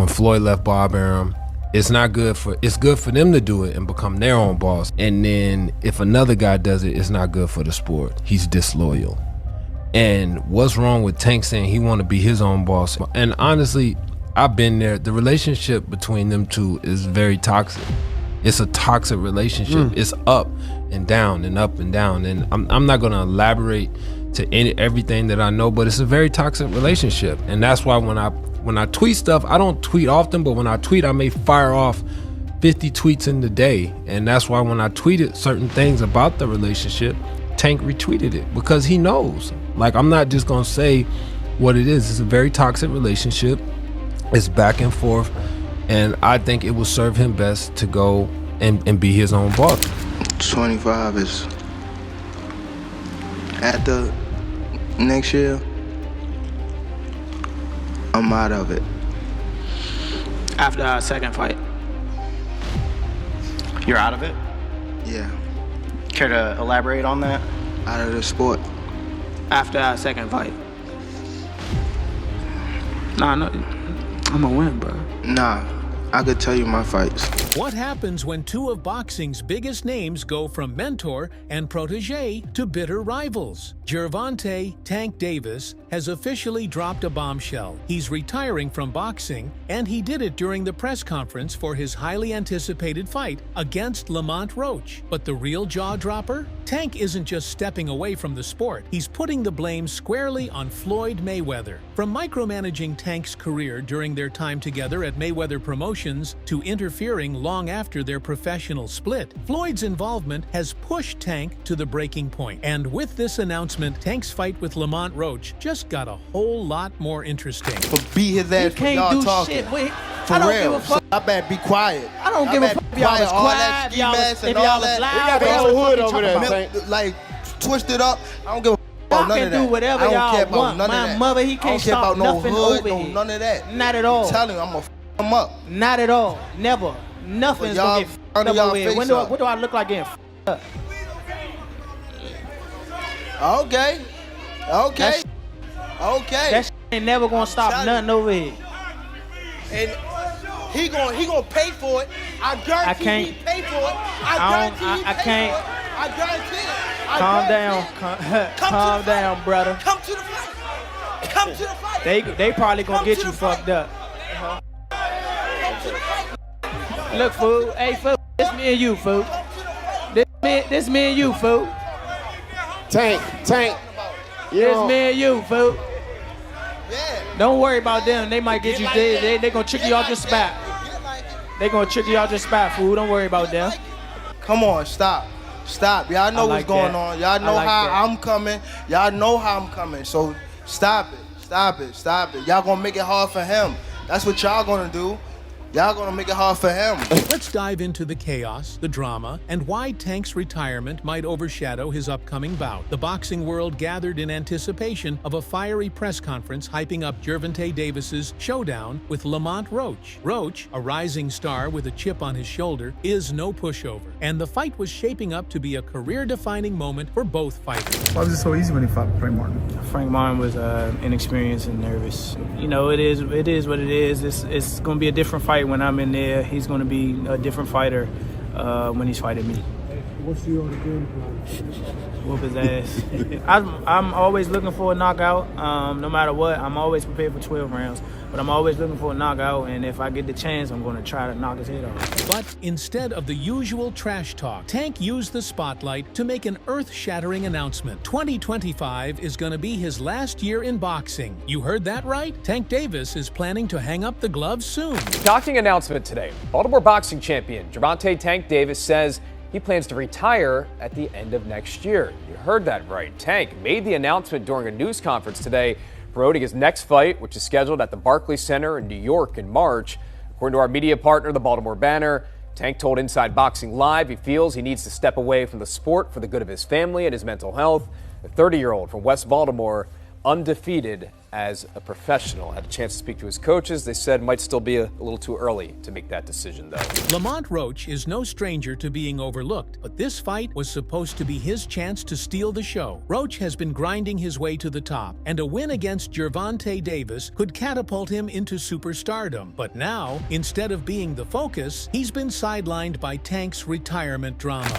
when Floyd left Bob Arum. It's good for them to do it and become their own boss. And then if another guy does it, it's not good for the sport. He's disloyal. And what's wrong with Tank saying he want to be his own boss? And honestly, I've been there. The relationship between them two is very toxic. It's a toxic relationship. It's up and down and up and down. And I'm not gonna elaborate to everything that I know, but it's a very toxic relationship. And that's why when I tweet stuff, I don't tweet often, but when I tweet, I may fire off 50 tweets in the day. And that's why when I tweeted certain things about the relationship, Tank retweeted it because he knows. Like, I'm not just gonna say what it is. It's a very toxic relationship. It's back and forth. And I think it will serve him best to go and be his own boss. 25 is at the next year. I'm out of it. After our second fight. You're out of it? Yeah, Care to elaborate on that? out of the sport. After our second fight. Nah, no, I'm gonna win, bro. Nah, I could tell you my fights. What happens when two of boxing's biggest names go from mentor and protege to bitter rivals? Gervonta "Tank" Davis has officially dropped a bombshell. He's retiring from boxing, and he did it during the press conference for his highly anticipated fight against Lamont Roach. But the real jaw-dropper? Tank isn't just stepping away from the sport. He's putting the blame squarely on Floyd Mayweather. From micromanaging Tank's career during their time together at Mayweather Promotions to interfering long after their professional split, Floyd's involvement has pushed Tank to the breaking point. And with this announcement, Tank's fight with Lamont Roach just got a whole lot more interesting. Beat his ass for y'all talking. For real. So I better be quiet. I don't give a fuck if y'all was quiet, if y'all was loud. We got the whole hood over there, Tank. Like, twist it up. I don't give a fuck about none of that. Y'all can do whatever y'all want. My mother, he can't stop nothing over here. None of that. Not at all. I'm telling you, I'm gonna f him up. Not at all. Never. Nothing's gonna get f***ed up over here. What do I look like getting f***ed up? Okay. Okay. Okay. That shit ain't never gonna stop nothing over here. And he gonna pay for it. I guarantee he pay for it. I guarantee it. Calm down. Calm down, brother. Come to the fight. Come to the fight. They probably gonna get you fucked up. Look, fool. Hey, fool. This me and you, fool. This me and you, fool. Tank. This me and you, fool. Yeah. Don't worry about them. They might get you. They gonna trick you out your spot. They gonna trick you out your spot, fool. Don't worry about them. Come on, stop. Y'all know what's going on. Y'all know how I'm coming. Y'all know how I'm coming. So stop it. Y'all gonna make it hard for him. That's what y'all gonna do. Y'all gonna make it hard for him. Let's dive into the chaos, the drama, and why Tank's retirement might overshadow his upcoming bout. The boxing world gathered in anticipation of a fiery press conference hyping up Gervonta Davis's showdown with Lamont Roach. Roach, a rising star with a chip on his shoulder, is no pushover, and the fight was shaping up to be a career-defining moment for both fighters. Why was it so easy when he fought Frank Martin? Frank Martin was inexperienced and nervous. You know, it is what it is. It's going to be a different fight when I'm in there. He's going to be a different fighter when he's fighting me. What's your game plan? Whoop his ass. I'm always looking for a knockout. No matter what, I'm always prepared for 12 rounds. But I'm always looking for a knockout, and if I get the chance, I'm going to try to knock his head off. But instead of the usual trash talk, Tank used the spotlight to make an earth-shattering announcement. 2025 is going to be his last year in boxing. You heard that right? Tank Davis is planning to hang up the gloves soon. Shocking announcement today. Baltimore boxing champion Gervonta "Tank" Davis says he plans to retire at the end of next year. You heard that right. Tank made the announcement during a news conference today, promoting his next fight, which is scheduled at the Barclays Center in New York in March. According to our media partner, the Baltimore Banner, Tank told Inside Boxing Live he feels he needs to step away from the sport for the good of his family and his mental health. The 30-year-old from West Baltimore undefeated as a professional. Had a chance to speak to his coaches. They said it might still be a little too early to make that decision, though. Lamont Roach is no stranger to being overlooked, but this fight was supposed to be his chance to steal the show. Roach has been grinding his way to the top, and a win against Gervonta Davis could catapult him into superstardom. But now, instead of being the focus, he's been sidelined by Tank's retirement drama.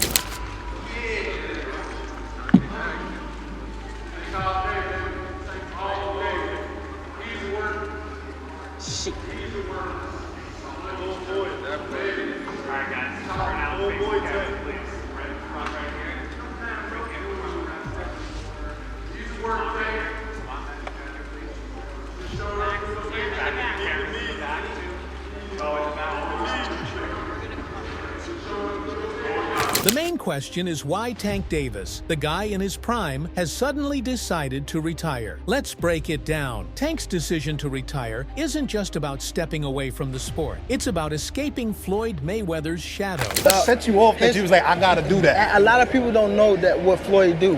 The main question is why Tank Davis, the guy in his prime, has suddenly decided to retire. Let's break it down. Tank's decision to retire isn't just about stepping away from the sport. It's about escaping Floyd Mayweather's shadow. What set you off that you was like, I gotta do that? A lot of people don't know that what Floyd do.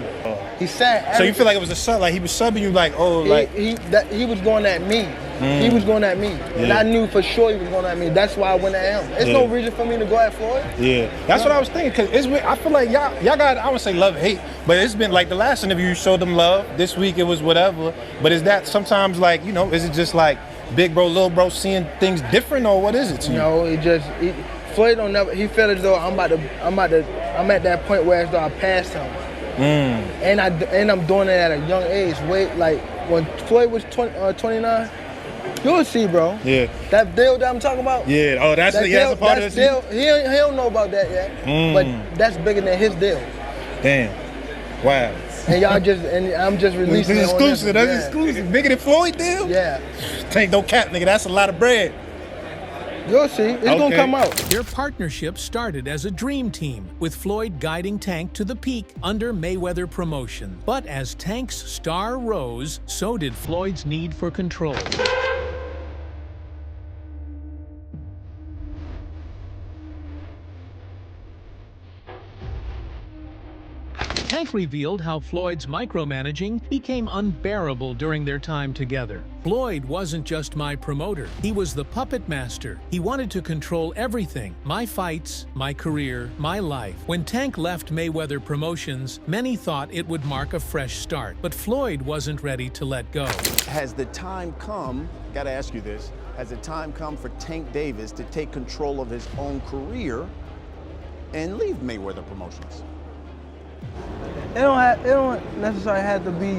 He said. So you feel like it was a sub, like he was subbing you, like, oh, like he was going at me. He was going at me, and I knew for sure he was going at me. That's why I went at him. There's no reason for me to go at Floyd. Yeah, that's what I was thinking. Cause I feel like y'all got, I wouldn't say love hate, but it's been like the last interview you showed them love. This week it was whatever. But is that sometimes like, you know, is it just like big bro, little bro seeing things different, or what is it to you? No, Floyd don't never. He felt as though I'm at that point where as though I passed him. And I'm doing it at a young age. Like when Floyd was 29. You'll see, bro. Yeah. That deal that I'm talking about? Yeah. Oh, that's a part of this deal. He don't know about that yet. But that's bigger than his deal. Damn. Wow. And I'm just releasing this it. Exclusive. That's exclusive. Bigger than Floyd deal? Yeah. Tank, no cap, nigga. That's a lot of bread. You'll see. It's gonna come out. Their partnership started as a dream team, with Floyd guiding Tank to the peak under Mayweather Promotions. But as Tank's star rose, so did Floyd's need for control. Tank revealed how Floyd's micromanaging became unbearable during their time together. Floyd wasn't just my promoter. He was the puppet master. He wanted to control everything. My fights, my career, my life. When Tank left Mayweather Promotions, many thought it would mark a fresh start. But Floyd wasn't ready to let go. Has the time come, gotta ask you this, has the time come for Tank Davis to take control of his own career and leave Mayweather Promotions? It don't necessarily have to be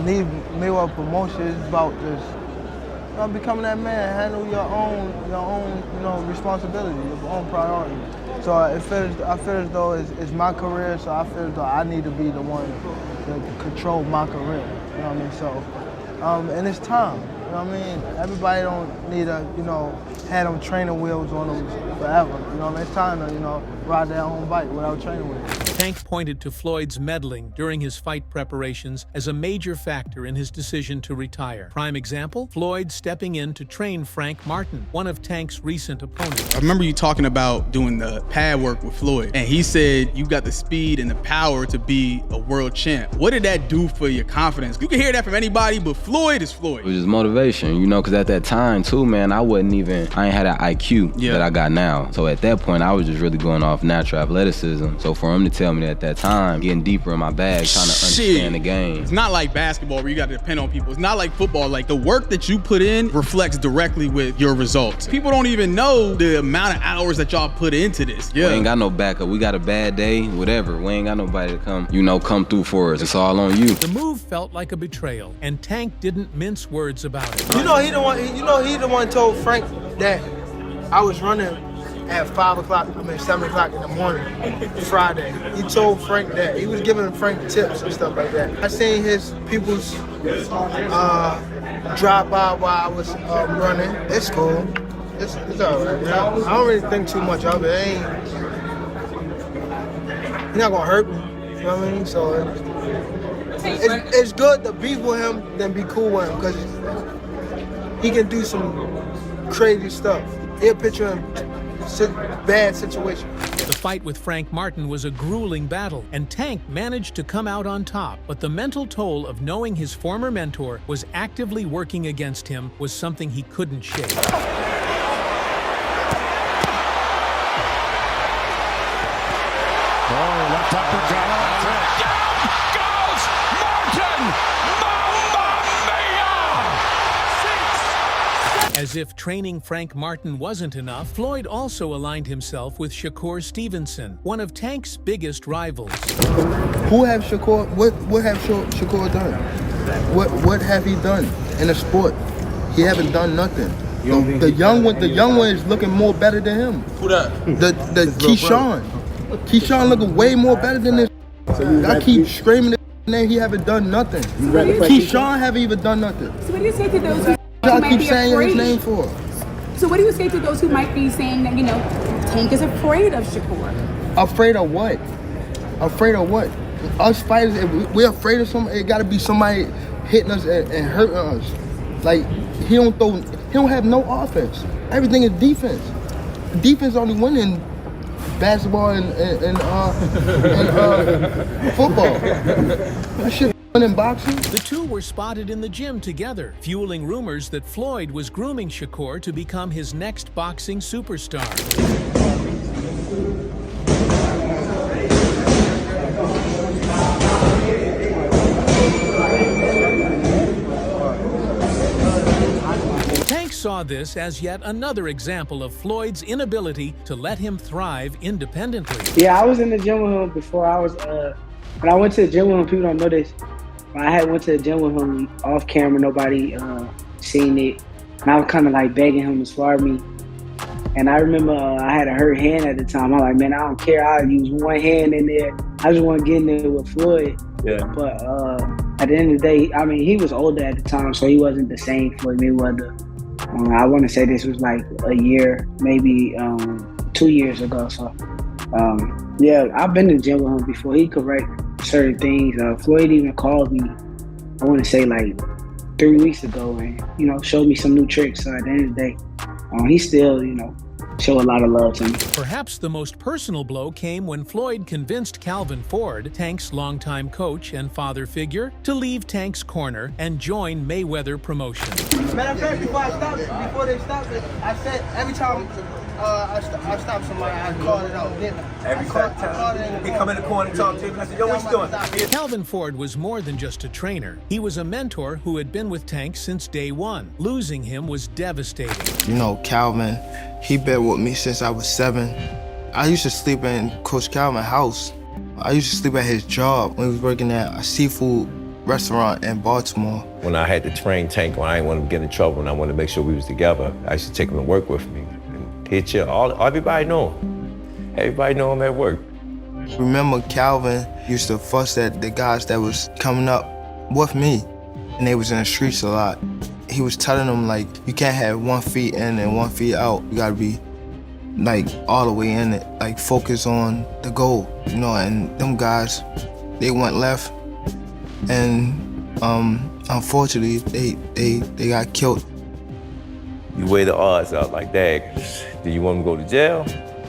leave Mayweather Promotions. It's about just becoming that man, handle your own responsibility, your own priority. So I feel as though it's my career, so I feel as though I need to be the one to control my career. You know what I mean? So, and it's time. You know what I mean? Everybody don't need to, have them training wheels on them forever. You know what I mean? It's time to, ride their own bike without training wheels. Tank pointed to Floyd's meddling during his fight preparations as a major factor in his decision to retire. Prime example, Floyd stepping in to train Frank Martin, one of Tank's recent opponents. I remember you talking about doing the pad work with Floyd, and he said you got the speed and the power to be a world champ. What did that do for your confidence? You can hear that from anybody, but Floyd is Floyd. It was just motivation, because at that time too, man, I ain't had that IQ that I got now. So at that point, I was just really going off natural athleticism. So for him to tell me that at that time, getting deeper in my bag, trying to understand the game. It's not like basketball where you got to depend on people. It's not like football. Like the work that you put in reflects directly with your results. People don't even know the amount of hours that y'all put into this. We ain't got no backup. We got a bad day, whatever. We ain't got nobody to come through for us. It's all on you. The move felt like a betrayal, and Tank didn't mince words about it. He the one told Frank that I was running at 7 o'clock in the morning, Friday. He told Frank that. He was giving Frank tips and stuff like that. I seen his people's drive by while I was running. It's cool. It's all right. I don't really think too much of it. He's not gonna hurt me. You know what I mean? So it's good to beef with him than be cool with him, because he can do some crazy stuff. He'll picture him bad situation. The fight with Frank Martin was a grueling battle, and Tank managed to come out on top. But the mental toll of knowing his former mentor was actively working against him was something he couldn't shake. Left uppercut. Down goes Martin! Mamma mia! As if training Frank Martin wasn't enough, Floyd also aligned himself with Shakur Stevenson, one of Tank's biggest rivals. Who have Shakur? What have Shakur done? What have he done in the sport? He haven't done nothing. The young one is looking more better than him. Who that? The Keyshawn. Keyshawn looking way more better than this. I keep screaming his name. He haven't done nothing. Keyshawn haven't even done nothing. So what do you say to those who Y'all might keep be saying afraid? his name for? So what do you say to those who might be saying that, Tank is afraid of Shakur? Afraid of what? Afraid of what? Us fighters, if we're afraid of something, it gotta be somebody hitting us and hurting us. Like, he don't have no offense. Everything is defense. Defense only winning basketball and football. That shit in boxing. The two were spotted in the gym together, fueling rumors that Floyd was grooming Shakur to become his next boxing superstar. Tank saw this as yet another example of Floyd's inability to let him thrive independently. Yeah, I was in the gym with him before I was, when I went to the gym with him, people don't know this, I had went to the gym with him off camera, nobody seen it. And I was kind of like begging him to spar me. And I remember I had a hurt hand at the time. I'm like, man, I don't care. I'll use one hand in there. I just want to get in there with Floyd. Yeah. But at the end of the day, I mean, he was older at the time, so he wasn't the same Floyd Mayweather. I want to say this was like a year, maybe 2 years ago. So, yeah, I've been in the gym with him before. He correct certain things. Floyd even called me, I want to say like 3 weeks ago, and, showed me some new tricks. So at the end of the day, he still, show a lot of love to me. Perhaps the most personal blow came when Floyd convinced Calvin Ford, Tank's longtime coach and father figure, to leave Tank's corner and join Mayweather Promotions. Matter of fact, before they stopped it, I said every time I stopped somebody, I called it out. Every time he come in the corner and talk to him, I said, yo, what you doing? Calvin Ford was more than just a trainer. He was a mentor who had been with Tank since day one. Losing him was devastating. Calvin, he been with me since I was 7. I used to sleep in Coach Calvin's house. I used to sleep at his job when he was working at a seafood restaurant in Baltimore. When I had to train Tank, when I didn't want him to get in trouble and I wanted to make sure we was together, I used to take him to work with me. And he'd chill. Everybody know him. Everybody know him at work. Remember Calvin used to fuss at the guys that was coming up with me, and they was in the streets a lot. He was telling them, like, you can't have 1 foot in and 1 foot out. You gotta be, like, all the way in it. Like, focus on the goal, and them guys, they went left. And unfortunately, they got killed. You weigh the odds out like that. Do you want him to go to jail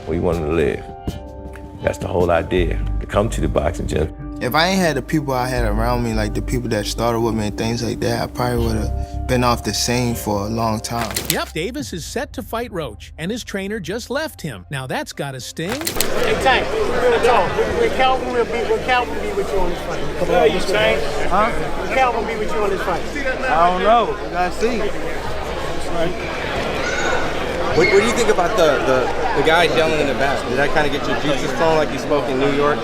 or you want him to live? That's the whole idea, to come to the boxing gym. If I ain't had the people I had around me, like the people that started with me and things like that, I probably would have been off the scene for a long time. Yep, Davis is set to fight Roach, and his trainer just left him. Now that's got to sting. Hey, Tank, real talk. Will Calvin be with you on this fight? Come on, you Tank. Huh? Will Calvin be with you on this fight? I don't know. We gotta see. What do you think about the guys yelling in the back? Did that kind of get your juices flowing like you spoke in New York?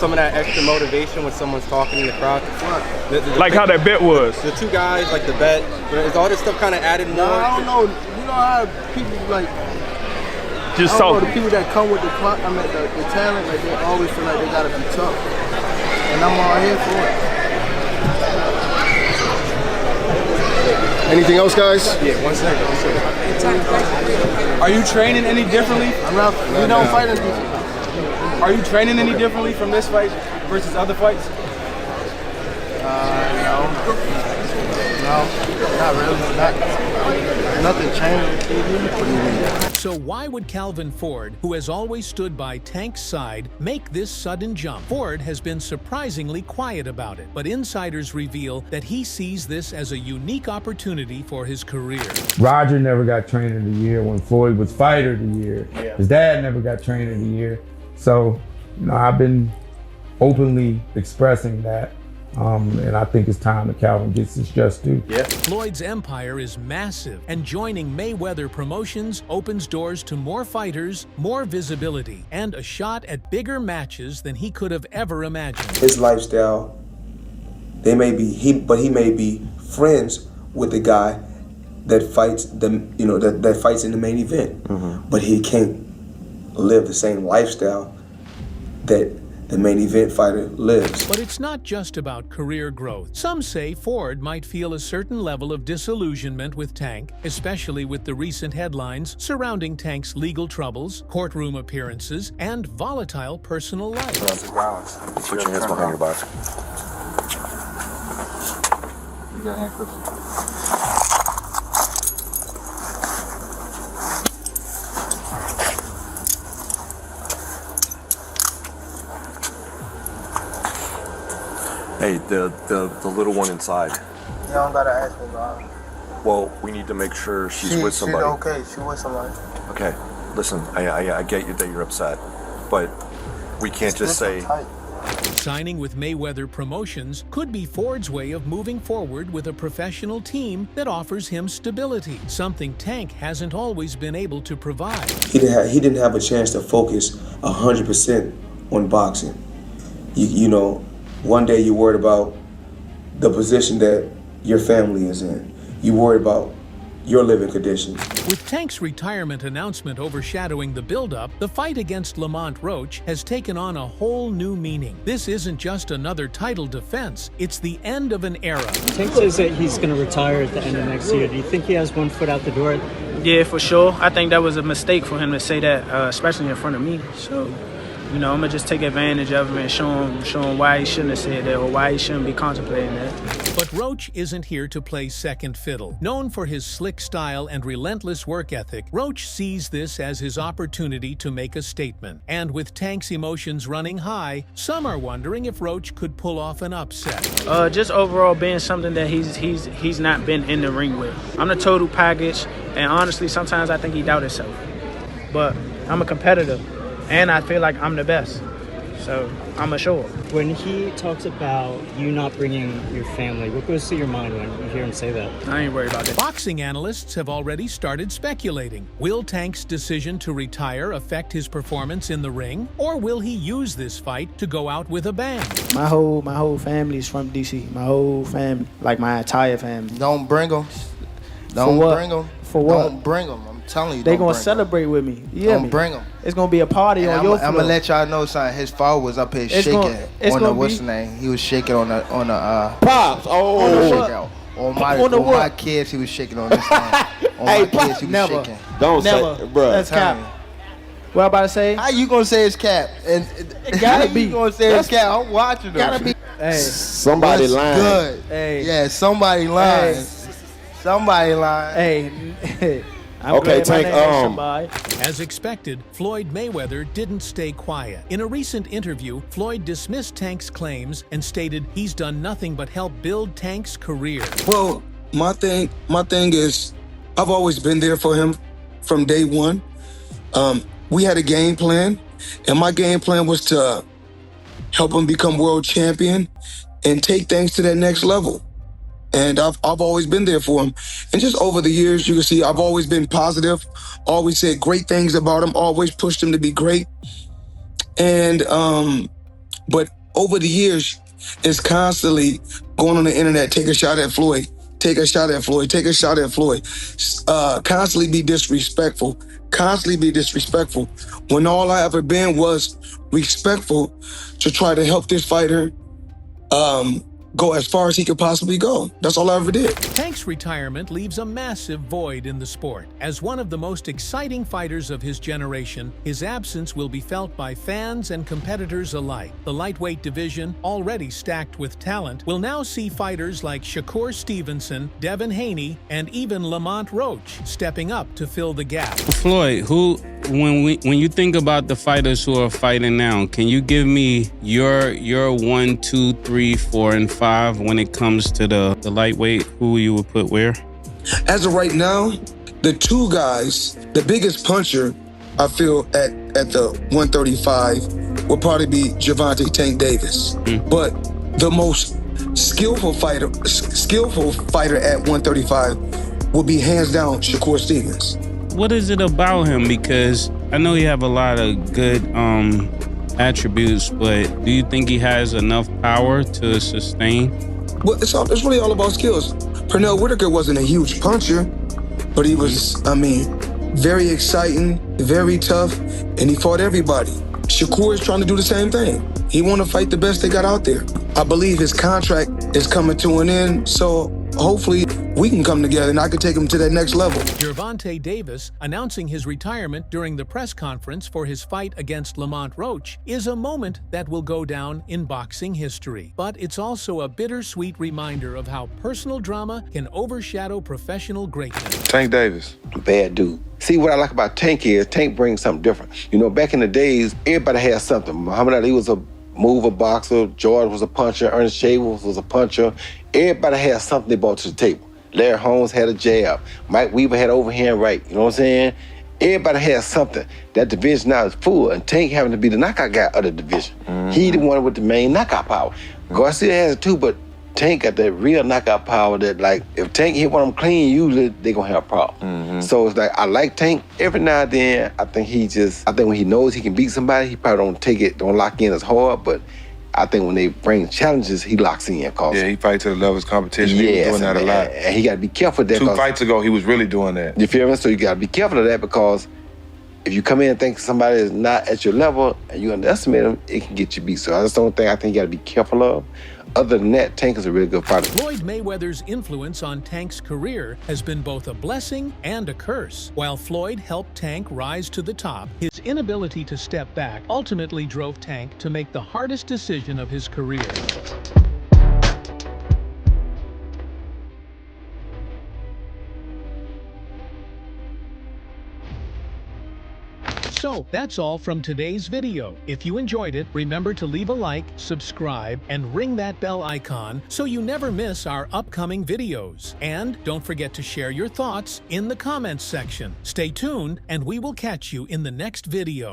Some of that extra motivation when someone's talking in the crowd? Like how that bet was? The two guys, like the bet, is all this stuff kind of added more? I don't know. You know how people like, just the people that come with the talent, like they always feel like they gotta be tough. And I'm all here for it. Anything else, guys? Yeah, 1 second. Are you training any differently? We don't fight in people. Are you training any differently from this fight versus other fights? No, not really. Nothing changed. What do you mean? So why would Calvin Ford, who has always stood by Tank's side, make this sudden jump? Ford has been surprisingly quiet about it, but insiders reveal that he sees this as a unique opportunity for his career. Roger never got Trainer of the Year when Floyd was Fighter of the Year. Yeah. His dad never got Trainer of the Year. So, I've been openly expressing that. And I think it's time that Calvin gets his just due. Yeah. Floyd's empire is massive, and joining Mayweather Promotions opens doors to more fighters, more visibility, and a shot at bigger matches than he could have ever imagined. His lifestyle, he may be friends with the guy that fights that fights in the main event, but he can't live the same lifestyle that the main event fighter lives. But it's not just about career growth. Some say Ford might feel a certain level of disillusionment with Tank, especially with the recent headlines surrounding Tank's legal troubles, courtroom appearances, and volatile personal life. Put your hands behind your back. You got handcuffs? Hey, the little one inside. You don't gotta ask me about it. Well, we need to make sure she's with somebody. She's okay. She's with somebody. Okay, listen, I get you that you're upset, but we can't just say. Signing with Mayweather Promotions could be Ford's way of moving forward with a professional team that offers him stability, something Tank hasn't always been able to provide. He didn't have a chance to focus 100% on boxing. One day you're worried about the position that your family is in. You worry about your living conditions. With Tank's retirement announcement overshadowing the build-up, the fight against Lamont Roach has taken on a whole new meaning. This isn't just another title defense, it's the end of an era. Tank says that he's going to retire at the end of next year. Do you think he has one foot out the door? Yeah, for sure. I think that was a mistake for him to say that, especially in front of me. So, I'm going to just take advantage of him and show him why he shouldn't have said that or why he shouldn't be contemplating that. But Roach isn't here to play second fiddle. Known for his slick style and relentless work ethic, Roach sees this as his opportunity to make a statement. And with Tank's emotions running high, some are wondering if Roach could pull off an upset. Just overall being something that he's not been in the ring with. I'm the total package, and honestly, sometimes I think he doubts himself. But I'm a competitor. And I feel like I'm the best, so I'm assured. When he talks about you not bringing your family, what goes through your mind when you hear him say that? I ain't worried about that. Boxing analysts have already started speculating. Will Tank's decision to retire affect his performance in the ring, or will he use this fight to go out with a bang? My whole family is from DC. My whole family, like my entire family. Don't bring them. Don't bring them. For what? Don't bring them. I'm telling you. They gonna celebrate with me. Yeah, don't bring them. It's gonna be a party on your floor. I'm gonna let y'all know something. His father was up here shaking on the what's the name? He was shaking on the pops. On my kids, he was shaking on this thing. On my kids, he was shaking. Don't say, bro. That's cap. What I'm about to say? How you gonna say it's cap? And it gotta be. You gonna say it's cap? I'm watching them. Gotta be. Hey, somebody lying. Good. Hey, yeah, somebody lying. Hey. Somebody lying. Hey. Okay, Tank. As expected, Floyd Mayweather didn't stay quiet. In a recent interview, Floyd dismissed Tank's claims and stated he's done nothing but help build Tank's career. Well, my thing is, I've always been there for him from day one. We had a game plan, and my game plan was to help him become world champion and take things to that next level. And I've always been there for him. And just over the years, you can see I've always been positive, always said great things about him, always pushed him to be great. And, but over the years, it's constantly going on the internet, take a shot at Floyd, take a shot at Floyd, take a shot at Floyd. Constantly be disrespectful, when all I ever been was respectful to try to help this fighter go as far as he could possibly go. That's all I ever did. Tank's retirement leaves a massive void in the sport. As one of the most exciting fighters of his generation, his absence will be felt by fans and competitors alike. The lightweight division, already stacked with talent, will now see fighters like Shakur Stevenson, Devin Haney, and even Lamont Roach stepping up to fill the gap. Floyd, when you think about the fighters who are fighting now, can you give me your 1, 2, 3, 4, and 5 when it comes to the lightweight? Who you would put where? As of right now, the two guys, the biggest puncher, I feel at the 135 would probably be Gervonta Tank Davis. But the most skillful fighter at 135 would be hands down Shakur Stevens. What is it about him? Because I know you have a lot of good attributes, but do you think he has enough power to sustain? Well, it's really all about skills. Pernell Whitaker wasn't a huge puncher, but he was, very exciting, very tough, and he fought everybody. Shakur is trying to do the same thing. He want to fight the best they got out there. I believe his contract is coming to an end, so hopefully we can come together and I can take him to that next level. Gervonta Davis announcing his retirement during the press conference for his fight against Lamont Roach is a moment that will go down in boxing history. But it's also a bittersweet reminder of how personal drama can overshadow professional greatness. Tank Davis. Bad dude. See, what I like about Tank is Tank brings something different. You know, back in the days, everybody had something. Muhammad Ali was a mover boxer, George was a puncher, Ernest Shavers was a puncher. Everybody had something they brought to the table. Larry Holmes had a jab. Mike Weaver had overhand right. You know what I'm saying? Everybody had something. That division now is full, and Tank having to be the knockout guy of the division. He the one with the main knockout power. Garcia has it too, but Tank got that real knockout power that, like, if Tank hit one of them clean, usually they gonna have a problem. So it's like, I like Tank. Every now and then, I think when he knows he can beat somebody, he probably don't lock in as hard, but I think when they bring challenges, he locks in. Yeah, he fights to the level of competition. He was doing that a lot. And he got to be careful of that. 2 fights ago, he was really doing that. You feel me? So you got to be careful of that, because if you come in and think somebody is not at your level and you underestimate them, it can get you beat. So that's the only thing I think you got to be careful of. Other than that, Tank is a really good fighter. Floyd Mayweather's influence on Tank's career has been both a blessing and a curse. While Floyd helped Tank rise to the top, his inability to step back ultimately drove Tank to make the hardest decision of his career. So that's all from today's video. If you enjoyed it, remember to leave a like, subscribe, and ring that bell icon so you never miss our upcoming videos. And don't forget to share your thoughts in the comments section. Stay tuned, and we will catch you in the next video.